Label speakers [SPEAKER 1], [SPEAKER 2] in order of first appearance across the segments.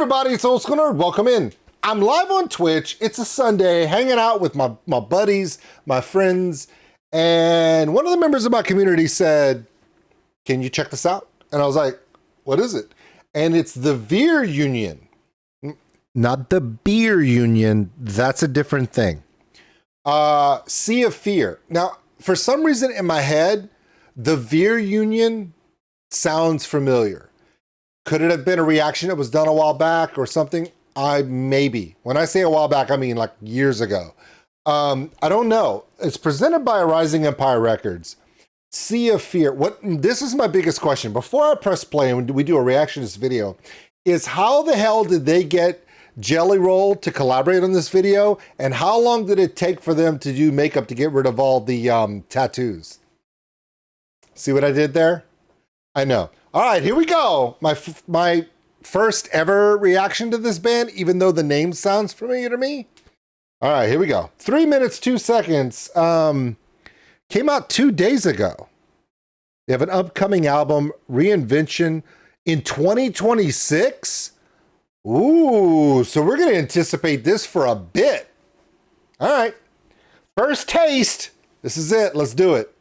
[SPEAKER 1] everybody, it's OldSkuleNerd. Welcome in. I'm live on Twitch. It's a Sunday, hanging out with my buddies, my friends, and one of the members of my community said, can you check this out? And I was like, what is it? And it's the VEER Union. Not the beer union. That's a different thing. Sea of Fear. Now, for some reason in my head, the VEER Union sounds familiar. Could it have been a reaction that was done a while back or something? Maybe. When I say a while back, I mean like years ago. I don't know. It's presented by Rising Empire Records. Sea of Fear. This is my biggest question. Before I press play and we do a reaction to this video, is how the hell did they get Jelly Roll to collaborate on this video? And how long did it take for them to do makeup to get rid of all the tattoos? See what I did there? I know. All right, here we go. My first ever reaction to this band, even though the name sounds familiar to me. All right, here we go. 3 minutes, 2 seconds. Came out 2 days ago. They have an upcoming album, Reinvention, in 2026. Ooh, so we're going to anticipate this for a bit. All right, first taste. This is it. Let's do it.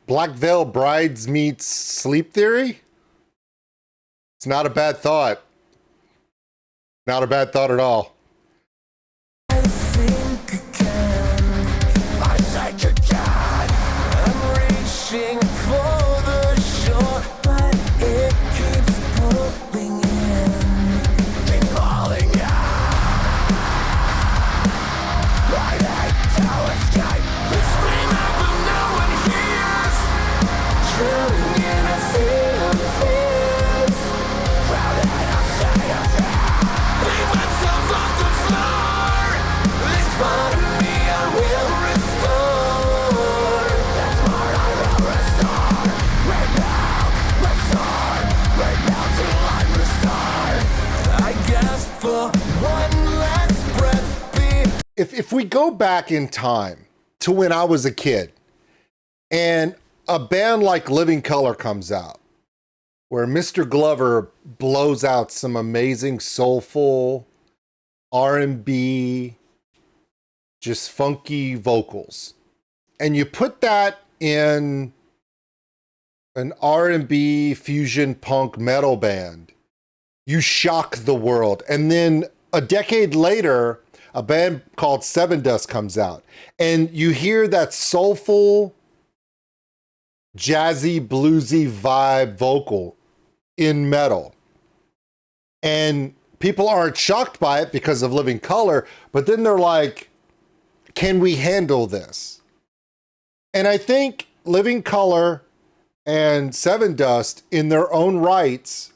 [SPEAKER 1] Black Veil Brides meets Sleep Theory? It's not a bad thought. Not a bad thought at all. I think again. I think again. I'm reaching for the shore, but it keeps pulling in. Keep falling out. I hate to escape. We scream out, but no one hears. Drowning in a sea of fears. Drowning in a sea of fears. Leave myself on the floor. This part of me I will restore. That part I will restore. Rebel till I'm restored. I gasp for one last breath. If we go back in time to when I was a kid, and a band like Living Colour comes out, where Mr. Glover blows out some amazing soulful R&B, just funky vocals, and you put that in an R&B fusion punk metal band, you shock the world. And then a decade later, a band called Seven Dust comes out, and you hear that soulful, jazzy, bluesy vibe vocal in metal. And people aren't shocked by it because of Living Colour, but then they're like, can we handle this? And I think Living Colour and Seven Dust, in their own rights,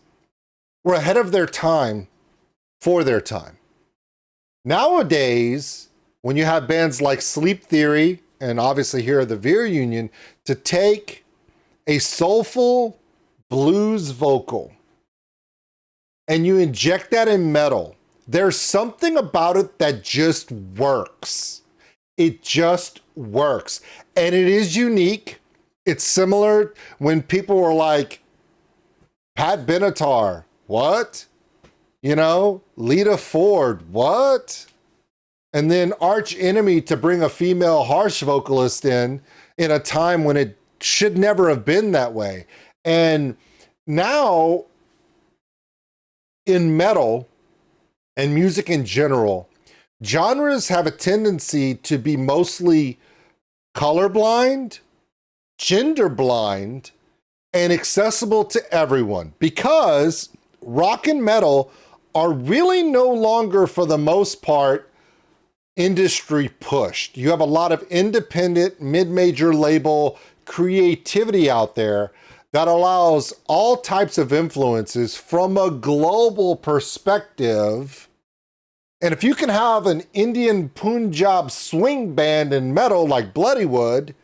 [SPEAKER 1] were ahead of their time for their time. Nowadays, when you have bands like Sleep Theory, and obviously here the VEER Union, to take a soulful blues vocal and you inject that in metal, there's something about it that just works. It just works. And it is unique. It's similar when people were like, Pat Benatar, what? You know, Lita Ford, what? And then Arch Enemy to bring a female harsh vocalist in a time when it should never have been that way. And now in metal and music in general, genres have a tendency to be mostly colorblind, gender blind, and accessible to everyone, because rock and metal are really no longer, for the most part, industry pushed. You have a lot of independent, mid-major label creativity out there that allows all types of influences from a global perspective And if you can have an Indian Punjab swing band in metal like Bloodywood,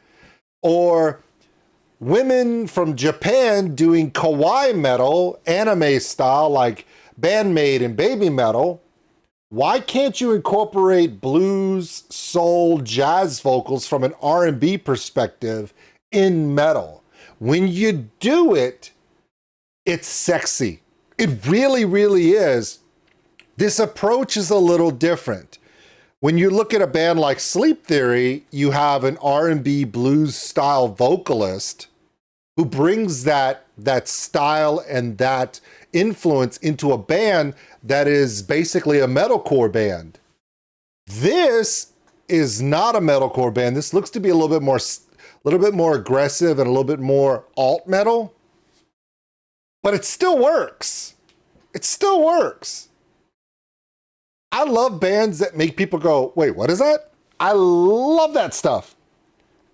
[SPEAKER 1] or women from Japan doing kawaii metal, anime style like Bandmaid and Baby Metal, why can't you incorporate blues, soul, jazz vocals from an R&B perspective in metal? When you do it, it's sexy. It really, really is. This approach is a little different. When you look at a band like Sleep Theory, you have an R&B blues style vocalist who brings that style and that influence into a band that is basically a metalcore band. This is not a metalcore band. This looks to be a little bit more aggressive and a little bit more alt metal, but it still works. It still works. I love bands that make people go, wait, what is that? I love that stuff.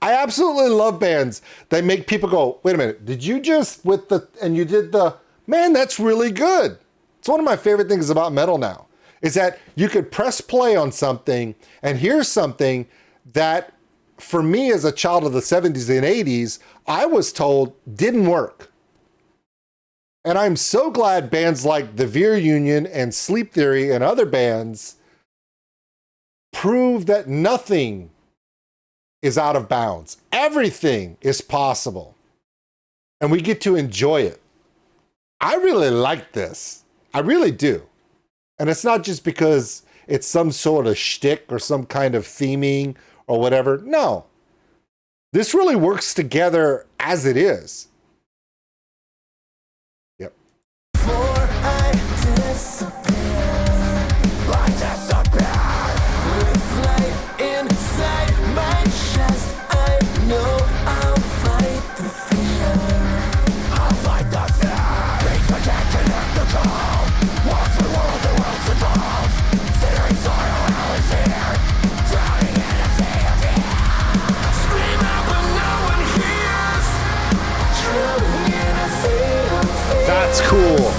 [SPEAKER 1] I absolutely love bands that make people go, wait a minute, did you just you did the, man, that's really good. It's one of my favorite things about metal now, is that you could press play on something and hear something that, for me as a child of the 70s and 80s, I was told didn't work. And I'm so glad bands like the VEER Union and Sleep Theory and other bands prove that nothing is out of bounds. Everything is possible. And we get to enjoy it. I really like this. I really do. And it's not just because it's some sort of shtick or some kind of theming or whatever. No. This really works together as it is. Yep. That's cool.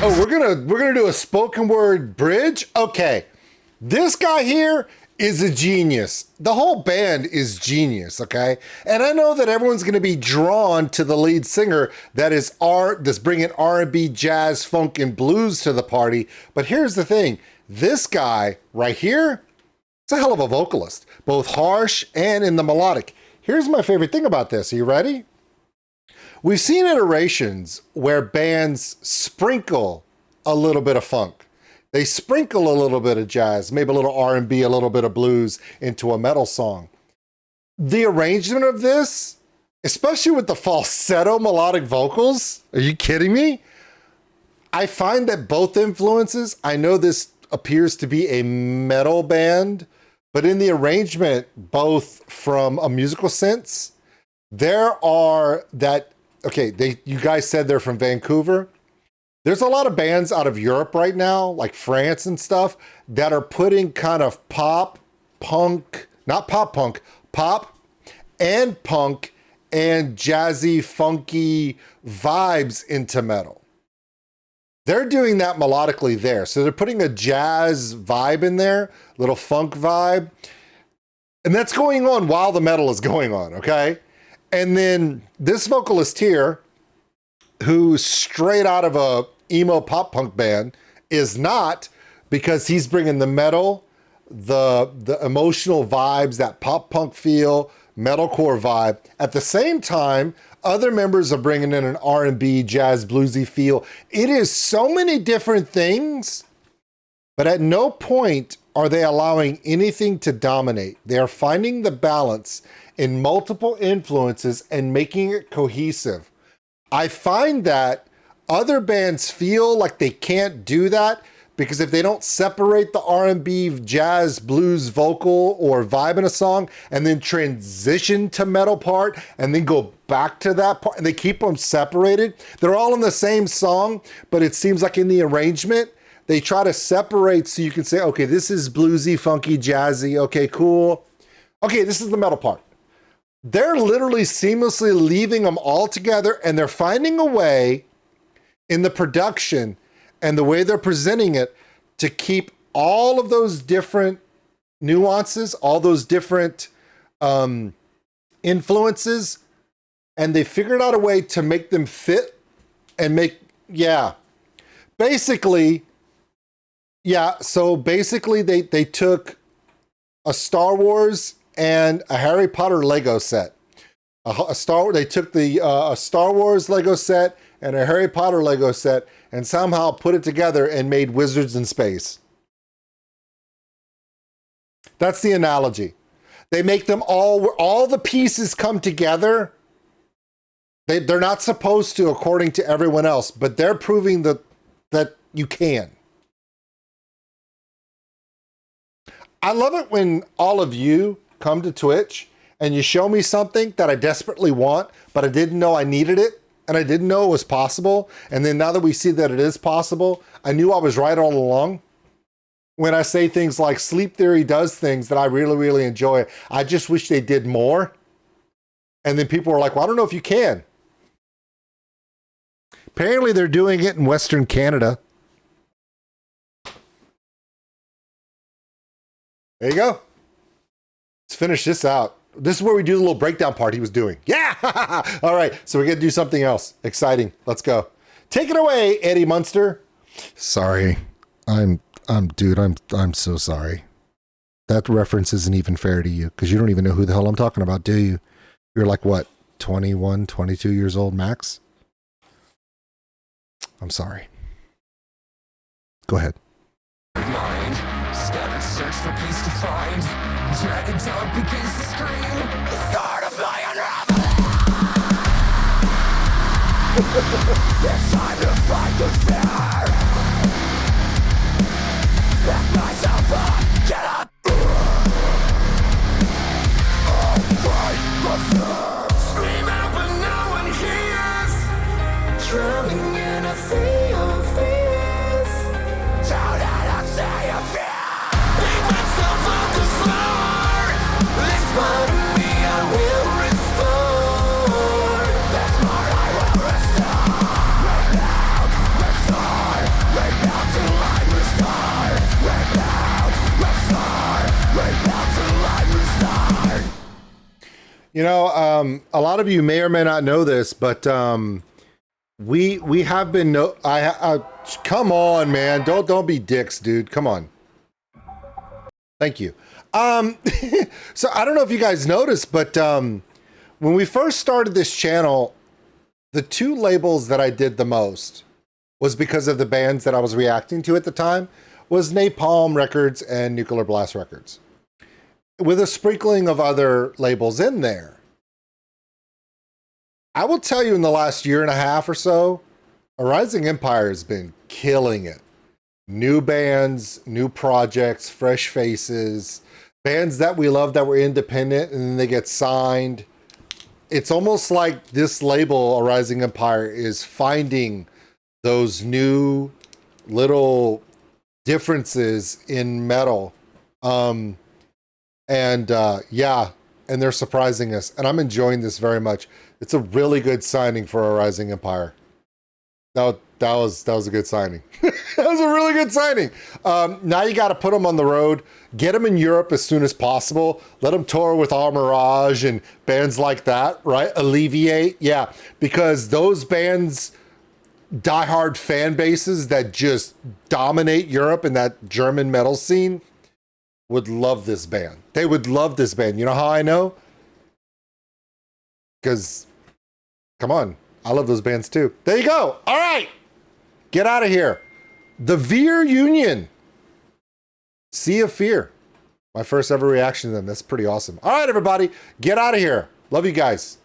[SPEAKER 1] Oh, we're gonna do a spoken word bridge? Okay. This guy here is a genius. The whole band is genius, okay? And I know that everyone's gonna be drawn to the lead singer that's bringing R&B, jazz, funk, and blues to the party. But here's the thing. This guy right here, it's a hell of a vocalist, both harsh and in the melodic. Here's my favorite thing about this. Are you ready? We've seen iterations where bands sprinkle a little bit of funk. They sprinkle a little bit of jazz, maybe a little R&B, a little bit of blues into a metal song. The arrangement of this, especially with the falsetto melodic vocals, are you kidding me? I find that both influences, I know this appears to be a metal band, but in the arrangement, both from a musical sense, there are that, okay, you guys said they're from Vancouver. There's a lot of bands out of Europe right now, like France and stuff, that are putting kind of pop, punk, not pop punk, pop and punk and jazzy, funky vibes into metal. They're doing that melodically there. So they're putting a jazz vibe in there, little funk vibe. And that's going on while the metal is going on, okay? And then this vocalist here, who's straight out of a emo pop punk band, is not, because he's bringing the metal, the emotional vibes, that pop punk feel, metalcore vibe. At the same time, other members are bringing in an R&B, jazz, bluesy feel. It is so many different things, but at no point are they allowing anything to dominate. They are finding the balance in multiple influences and making it cohesive. I find that Other bands feel like they can't do that because if they don't separate the R&B, jazz, blues, vocal, or vibe in a song and then transition to metal part and then go back to that part and they keep them separated, they're all in the same song, but it seems like in the arrangement, they try to separate so you can say, okay, this is bluesy, funky, jazzy. Okay, cool. Okay, this is the metal part. They're literally seamlessly leaving them all together and they're finding a way in the production and the way they're presenting it to keep all of those different nuances, all those different influences, and they figured out a way to make them fit and make, basically, so basically they took a Star Wars and a Harry Potter Lego set. They took a Star Wars Lego set and a Harry Potter Lego set and somehow put it together and made Wizards in Space. That's the analogy. They make them all the pieces come together. They're not supposed to, according to everyone else, but they're proving that you can. I love it when all of you come to Twitch and you show me something that I desperately want, but I didn't know I needed it and I didn't know it was possible. And then now that we see that it is possible, I knew I was right all along. When I say things like Sleep Theory does things that I really, really enjoy, I just wish they did more. And then people were like, well, I don't know if you can. Apparently they're doing it in Western Canada. There you go. Let's finish this out. This is where we do the little breakdown part he was doing. Yeah! All right, so we're going to do something else. Exciting. Let's go. Take it away, Eddie Munster. Sorry. I'm so sorry. That reference isn't even fair to you because you don't even know who the hell I'm talking about, do you? You're like, what, 21, 22 years old max? I'm sorry. Go ahead.
[SPEAKER 2] Mind, step and search for peace to find. Dragon dog begins to scream. The start of my unraveling. It's time to fight the fear. Back myself up, get up. I'll fight the fear. Scream out but no one hears. Drowning in a sea of fears. Shout out, I'll say a fear. Make myself on the floor. This part of me I will restore. That's part I will restore. Right now, restore. Right now till I restore. Right now, restore. Right now till I restore.
[SPEAKER 1] You know, a lot of you may or may not know this, but we have been come on, man, don't be dicks, dude. Come on. Thank you. So I don't know if you guys noticed, but when we first started this channel, the two labels that I did the most was because of the bands that I was reacting to at the time was Napalm Records and Nuclear Blast Records, with a sprinkling of other labels in there. I will tell you in the last year and a half or so, A Rising Empire has been killing it. New bands, new projects, fresh faces, bands that we love that were independent and then they get signed. It's almost like this label, A Rising Empire, is finding those new little differences in metal. And they're surprising us. And I'm enjoying this very much. It's a really good signing for A Rising Empire. That was a good signing. That was a really good signing. Now you got to put them on the road, get them in Europe as soon as possible, let them tour with Armirage and bands like that, right? Alleviate, yeah, because those bands, diehard fan bases that just dominate Europe and that German metal scene would love this band. They would love this band. You know how I know? Because, come on, I love those bands too. There you go. All right, get out of here. The VEER Union. Sea of Fear. My first ever reaction to them. That's pretty awesome. All right, everybody, get out of here. Love you guys.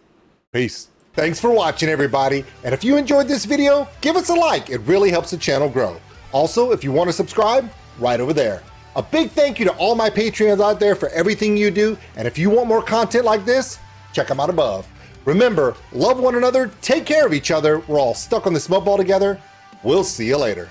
[SPEAKER 1] Peace. Thanks for watching, everybody. And if you enjoyed this video, give us a like. It really helps the channel grow. Also, if you want to subscribe, right over there. A big thank you to all my Patreons out there for everything you do. And if you want more content like this, check them out above. Remember, love one another, take care of each other. We're all stuck on this mud ball together. We'll see you later.